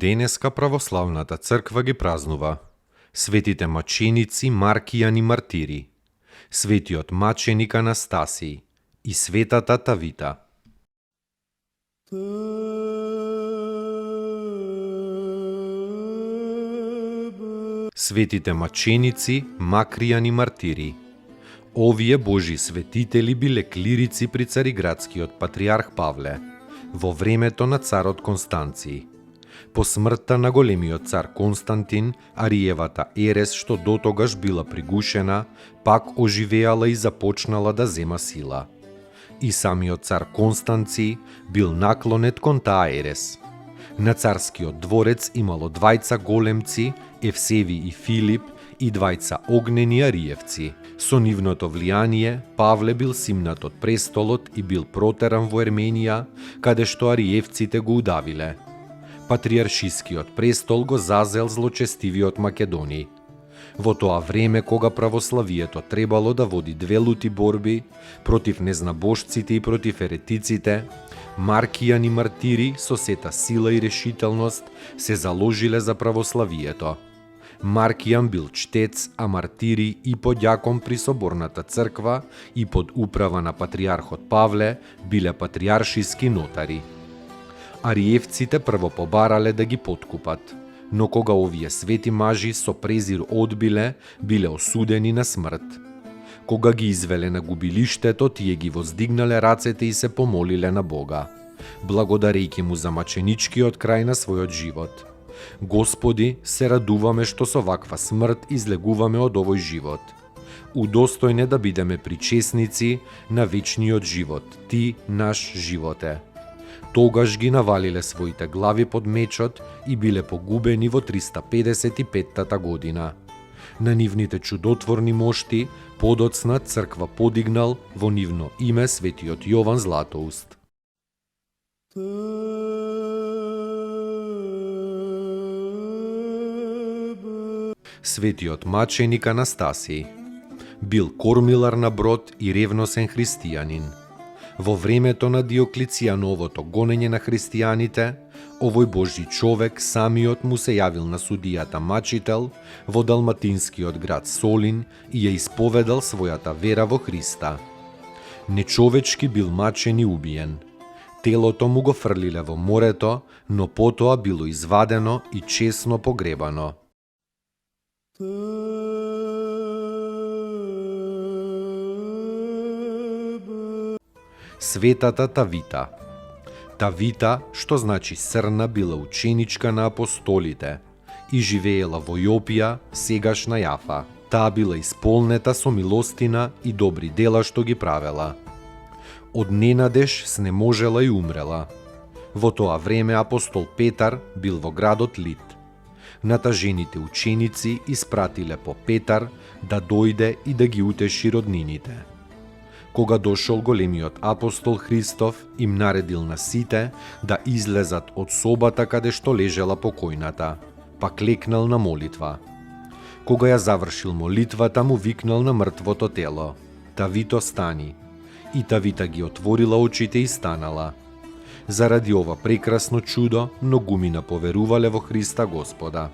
Денеска православната црква ги празнува светите маченици Маркијан и Мартири, светиот маченик Анастасиј и светата Тавита. Светите маченици Макријан и Мартири. Овие Божи светители биле клирици при цариградскиот патриарх Павле во времето на царот Констанциј. По смртта на големиот цар Константин, Ариевата ерес, што дотогаш била пригушена, пак оживеала и започнала да зема сила. И самиот цар Констанци бил наклонет кон таа ерес. На царскиот дворец имало двајца големци, Евсеви и Филип, и двајца огнени ариевци. Со нивното влијание, Павле бил симнат од престолот и бил протеран во Ерменија, каде што ариевците го удавиле. Патриаршискиот престол го зазел злочестивиот Македони. Во тоа време кога православието требало да води две лути борби против незнабожците и против еретиците, Маркијан и Мартири со сета сила и решителност се заложиле за православието. Маркијан бил чтец, а Мартири и подјакон при соборната црква и под управа на патриархот Павле биле патриаршиски нотари. Ариевците прво побарале да ги подкупат, но кога овие свети мажи со презир одбиле, биле осудени на смрт. Кога ги извеле на губилиштето, тие ги воздигнале рацете и се помолиле на Бога, благодарејќи му за маченичкиот крај на својот живот. Господи, се радуваме што со ваква смрт излегуваме од овој живот. Удостојне да бидеме причесници на вечниот живот, ти наш животе. Тогаш ги навалиле своите глави под мечот и биле погубени во 355 година. На нивните чудотворни мошти подоцна црква подигнал во нивно име светиот Јован Златоуст. Светиот маченик Анастасиј бил кормилар на брод и ревносен христијанин. Во времето на Диоклицијановото гонење на христијаните, овој Божји човек самиот му се јавил на судијата Мачител во далматинскиот град Солин и ја исповедал својата вера во Христа. Нечовечки бил мачен и убиен. Телото му го фрлиле во морето, но потоа било извадено и честно погребано. Светата Тавита. Тавита, што значи срна, била ученичка на апостолите и живеела во Јопија, сегашна Јафа. Таа била исполнета со милостина и добри дела што ги правела. Од ненадеж снеможела и умрела. Во тоа време апостол Петар бил во градот Лид. Натажените ученици испратиле по Петар да дојде и да ги утеши роднините. Кога дошол големиот апостол Христов, им наредил на сите да излезат од собата каде што лежела покојната, па клекнал на молитва. Кога ја завршил молитвата, му викнал на мртвото тело: "Тавито, стани." И Тавита ги отворила очите и станала. Заради ова прекрасно чудо, многумина поверувале во Христа Господа.